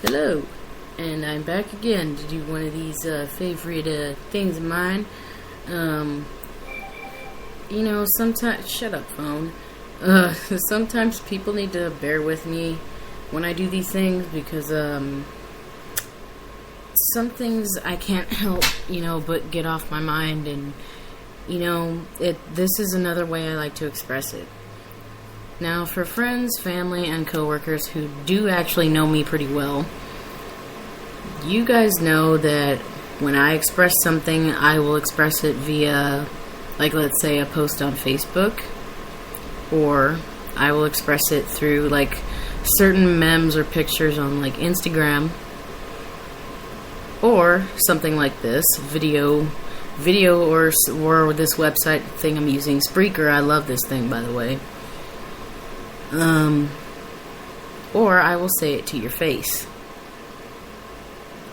Hello, and I'm back again to do one of these favorite things of mine. Sometimes, shut up, phone. Sometimes people need to bear with me when I do these things because some things I can't help, but get off my mind, and this is another way I like to express it. Now, for friends, family, and coworkers who do actually know me pretty well, you guys know that when I express something, I will express it via, let's say, a post on Facebook, or I will express it through, certain memes or pictures on, Instagram, or something like this, video, or this website thing I'm using, Spreaker. I love this thing, by the way. Or I will say it to your face.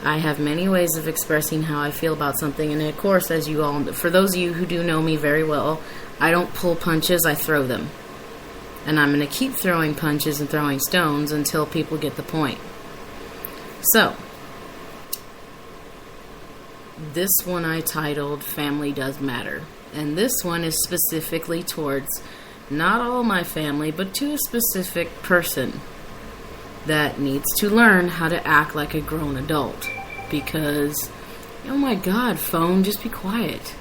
I have many ways of expressing how I feel about something, and of course, as you all, for those of you who do know me very well, I don't pull punches, I throw them. And I'm going to keep throwing punches and throwing stones until people get the point. So, this one I titled Family Does Matter. And this one is specifically towards not all my family, but to a specific person that needs to learn how to act like a grown adult. Because, oh my God, phone, just be quiet.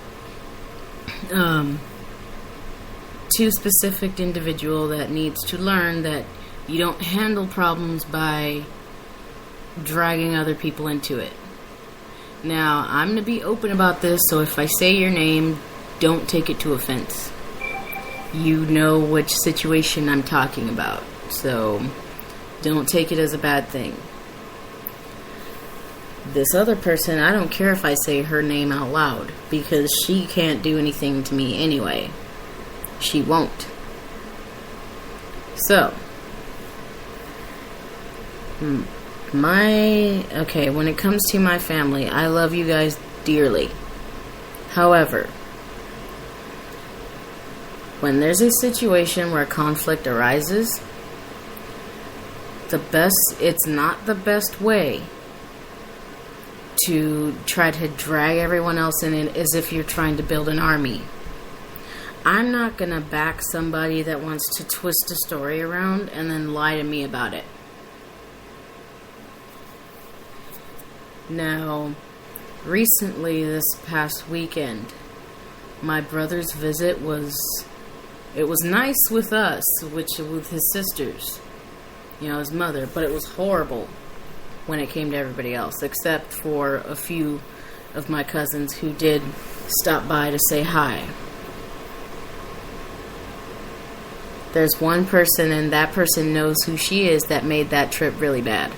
To a specific individual that needs to learn that you don't handle problems by dragging other people into it. Now, I'm going to be open about this, so if I say your name, don't take it to offense. You know which situation I'm talking about, so don't take it as a bad thing. This other person, I don't care if I say her name out loud, because she can't do anything to me anyway. She won't. So, when it comes to my family, I love you guys dearly. However, when there's a situation where conflict arises, it's not the best way to try to drag everyone else in it as if you're trying to build an army. I'm not going to back somebody that wants to twist a story around and then lie to me about it. Now, recently, this past weekend, my brother's visit was nice with us, with his sisters, his mother, but it was horrible when it came to everybody else, except for a few of my cousins who did stop by to say hi. There's one person, and that person knows who she is, that made that trip really bad.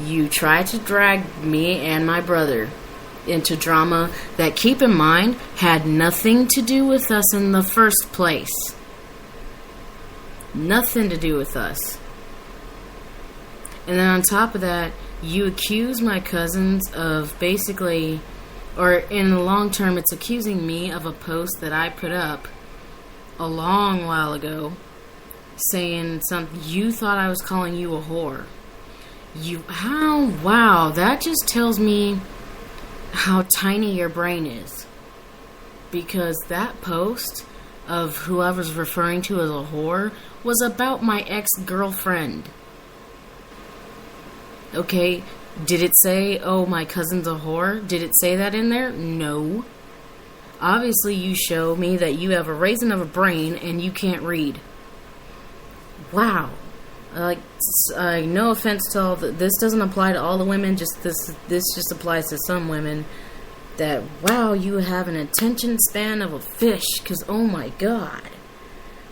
You try to drag me and my brother into drama that, keep in mind, had nothing to do with us in the first place. Nothing to do with us. And then on top of that, you accuse my cousins of basically, or in the long term, it's accusing me of a post that I put up a long while ago saying something. You thought I was calling you a whore. Wow, that just tells me how tiny your brain is. Because that post of who I was referring to as a whore was about my ex-girlfriend. Okay, did it say, oh, my cousin's a whore? Did it say that in there? No. Obviously, you show me that you have a raisin of a brain and you can't read. Wow. No offense to all this doesn't apply to all the women, this just applies to some women, that, wow, you have an attention span of a fish, because, oh my God,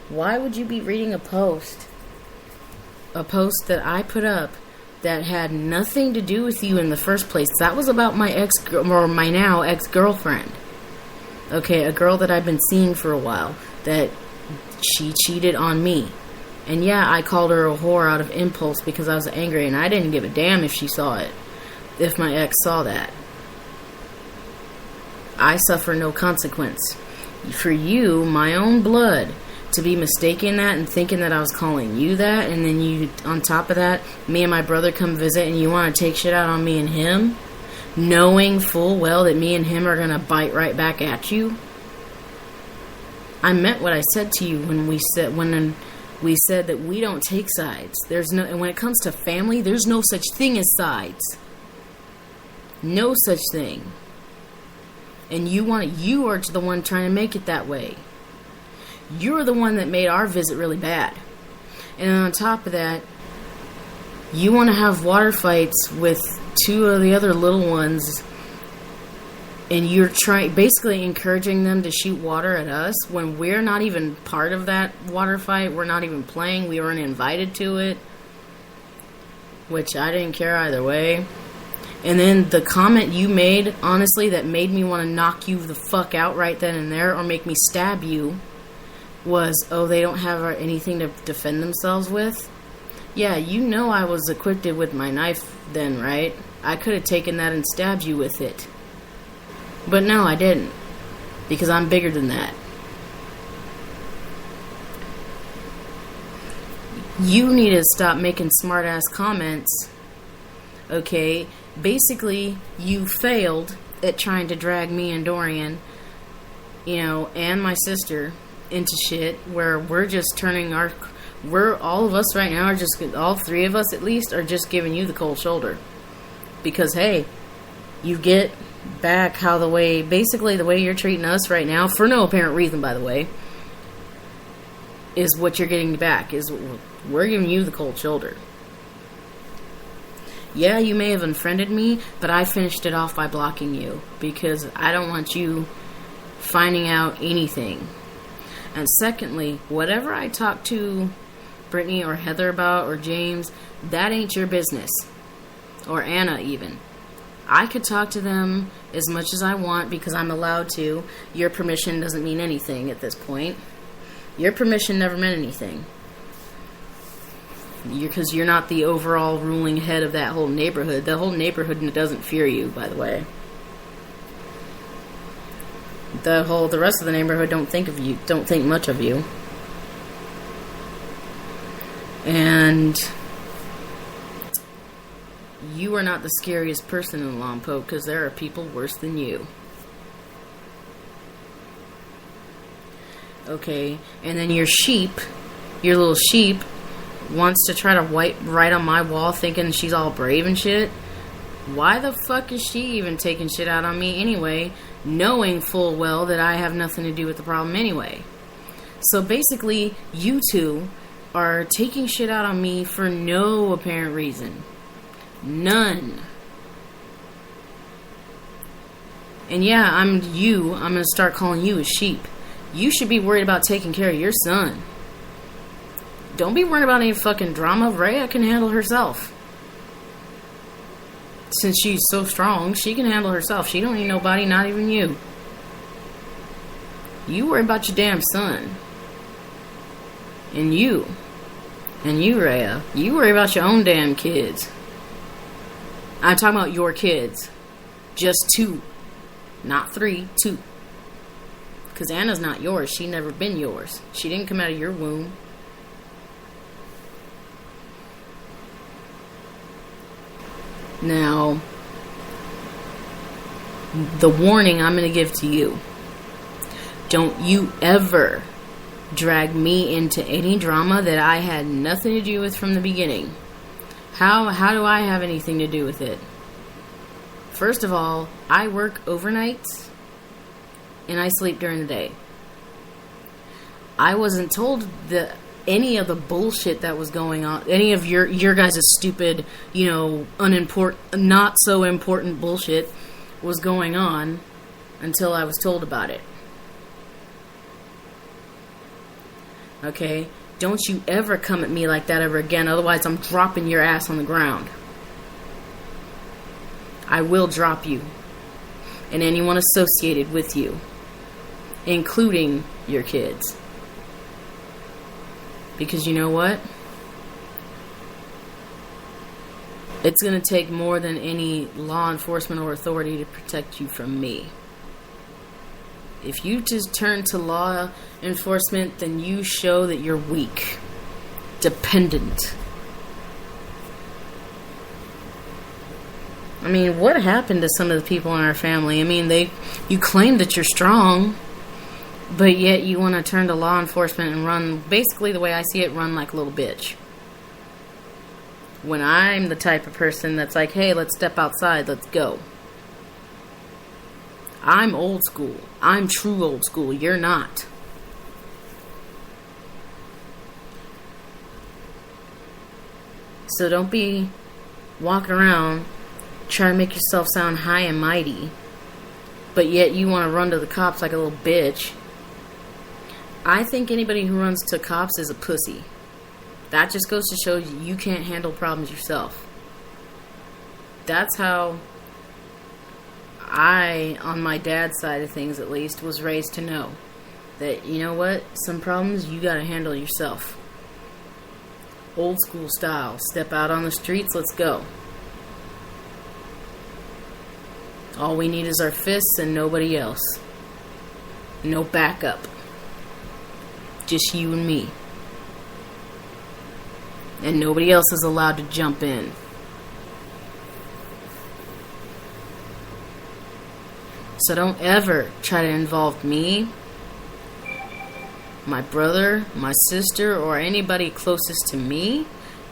why would you be reading a post that I put up that had nothing to do with you in the first place? That was about my my now ex-girlfriend. Okay, a girl that I've been seeing for a while, that she cheated on me. And yeah, I called her a whore out of impulse because I was angry, and I didn't give a damn if she saw it, if my ex saw that. I suffer no consequence. For you, my own blood, to be mistaken that and thinking that I was calling you that, and then you, on top of that, me and my brother come visit and you want to take shit out on me and him, knowing full well that me and him are going to bite right back at you. I meant what I said to you when we said that we don't take sides. And when it comes to family, there's no such thing as sides. No such thing. And you are the one trying to make it that way. You're the one that made our visit really bad. And on top of that, you want to have water fights with two of the other little ones, and you're basically encouraging them to shoot water at us when we're not even part of that water fight. We're not even playing. We weren't invited to it, which I didn't care either way. And then the comment you made, honestly, that made me want to knock you the fuck out right then and there or make me stab you was, oh, they don't have anything to defend themselves with? Yeah, you know I was equipped with my knife then, right? I could have taken that and stabbed you with it. But no, I didn't. Because I'm bigger than that. You need to stop making smart-ass comments. Okay? Basically, you failed at trying to drag me and Dorian, and my sister into shit where we're just turning all of us right now are just, all three of us at least, are just giving you the cold shoulder. Because, hey, you get back basically the way you're treating us right now, for no apparent reason, by the way, is what you're getting back, is we're giving you the cold shoulder. Yeah, you may have unfriended me, but I finished it off by blocking you, because I don't want you finding out anything. And secondly, whatever I talk to Brittany or Heather about, or James, that ain't your business. Or Anna, even. I could talk to them as much as I want because I'm allowed to. Your permission doesn't mean anything at this point. Your permission never meant anything. Because you're not the overall ruling head of that whole neighborhood. The whole neighborhood doesn't fear you, by the way. The rest of the neighborhood don't think much of you. And you are not the scariest person in Lompoc, because there are people worse than you. Okay, and then your little sheep, wants to try to write on my wall thinking she's all brave and shit. Why the fuck is she even taking shit out on me anyway, knowing full well that I have nothing to do with the problem anyway? So basically, you two are taking shit out on me for no apparent reason. None. And yeah, I'm going to start calling you a sheep. You should be worried about taking care of your son. Don't be worried about any fucking drama. Rhea can handle herself. Since she's so strong, she can handle herself. She don't need nobody, not even you. You worry about your damn son. And you, Rhea, you worry about your own damn kids. I'm talking about your kids. Just 2. Not 3, 2. Because Anna's not yours. She never been yours. She didn't come out of your womb. Now, the warning I'm going to give to you. Don't you ever drag me into any drama that I had nothing to do with from the beginning. How do I have anything to do with it? First of all, I work overnights and I sleep during the day. I wasn't told any of the bullshit that was going on, any of your guys' stupid, not so important bullshit was going on until I was told about it. Okay? Don't you ever come at me like that ever again, otherwise I'm dropping your ass on the ground. I will drop you. And anyone associated with you. Including your kids. Because you know what? It's going to take more than any law enforcement or authority to protect you from me. If you just turn to law enforcement, then you show that you're weak, dependent. I mean, what happened to some of the people in our family? I mean, you claim that you're strong, but yet you want to turn to law enforcement and run, basically the way I see it, run like a little bitch. When I'm the type of person that's like, hey, let's step outside, let's go. I'm old school. I'm true old school. You're not. So don't be walking around trying to make yourself sound high and mighty, but yet you want to run to the cops like a little bitch. I think anybody who runs to cops is a pussy. That just goes to show you can't handle problems yourself. That's how I, on my dad's side of things at least, was raised to know that, you know what, some problems you gotta handle yourself. Old school style. Step out on the streets, let's go. All we need is our fists and nobody else. No backup. Just you and me. And nobody else is allowed to jump in. So don't ever try to involve me, my brother, my sister, or anybody closest to me.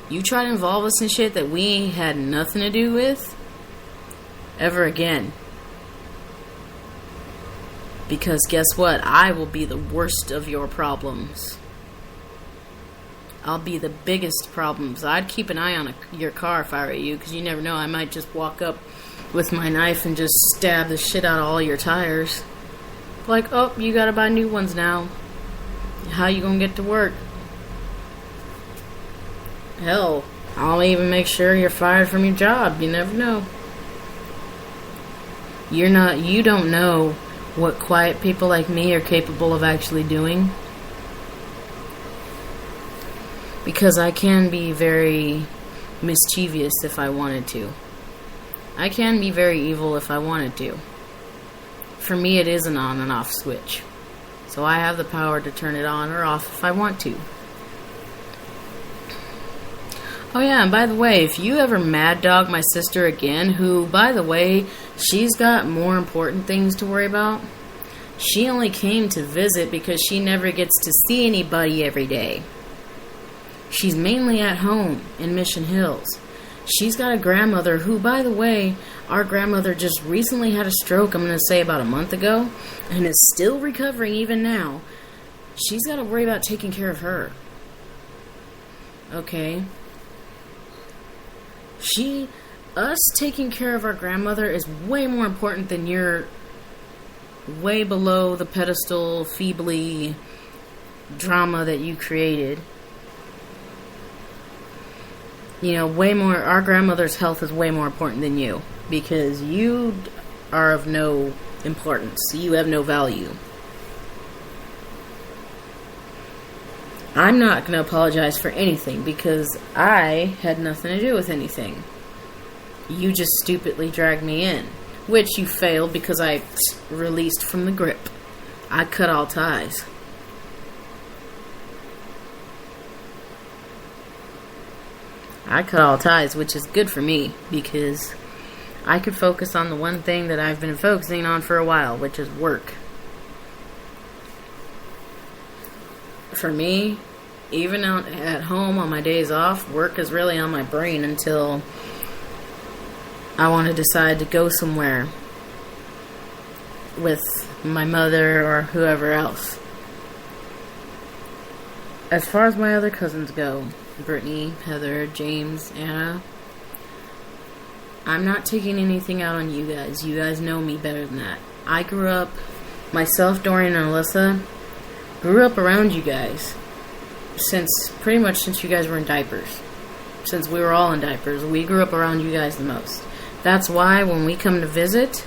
You try to involve us in shit that we had nothing to do with ever again. Because guess what? I will be the worst of your problems. I'll be the biggest problems. I'd keep an eye on your car if I were you, because you never know. I might just walk up with my knife and just stab the shit out of all your tires. Like, oh, you gotta buy new ones now. How you gonna get to work? Hell, I'll even make sure you're fired from your job. You never know. You don't know what quiet people like me are capable of actually doing. Because I can be very mischievous if I wanted to. I can be very evil if I wanted to. For me, it is an on and off switch. So I have the power to turn it on or off if I want to. Oh yeah, and by the way, if you ever mad dog my sister again, who, by the way, she's got more important things to worry about. She only came to visit because she never gets to see anybody every day. She's mainly at home in Mission Hills. She's got a grandmother who, by the way, our grandmother just recently had a stroke, I'm going to say about a month ago, and is still recovering even now. She's got to worry about taking care of her. Okay? Us taking care of our grandmother is way more important than your way below the pedestal, feebly drama that you created. You know, way more, our grandmother's health is way more important than you, because you are of no importance. You have no value. I'm not going to apologize for anything, because I had nothing to do with anything. You just stupidly dragged me in, which you failed because I released from the grip. I cut all ties. I cut all ties, which is good for me, because I could focus on the one thing that I've been focusing on for a while, which is work. For me, even out at home on my days off, work is really on my brain until I want to decide to go somewhere with my mother or whoever else. As far as my other cousins go, Brittany, Heather, James, Anna, I'm not taking anything out on you guys. You guys know me better than that. I grew up, myself, Dorian, and Alyssa, grew up around you guys pretty much since you guys were in diapers. Since we were all in diapers, we grew up around you guys the most. That's why when we come to visit,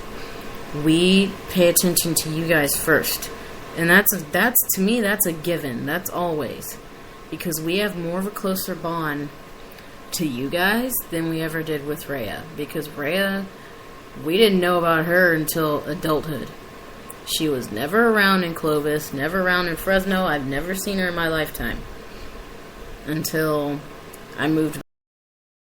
we pay attention to you guys first. And that's to me, that's a given. That's always. Because we have more of a closer bond to you guys than we ever did with Rhea. Because Rhea, we didn't know about her until adulthood. She was never around in Clovis, never around in Fresno. I've never seen her in my lifetime until I moved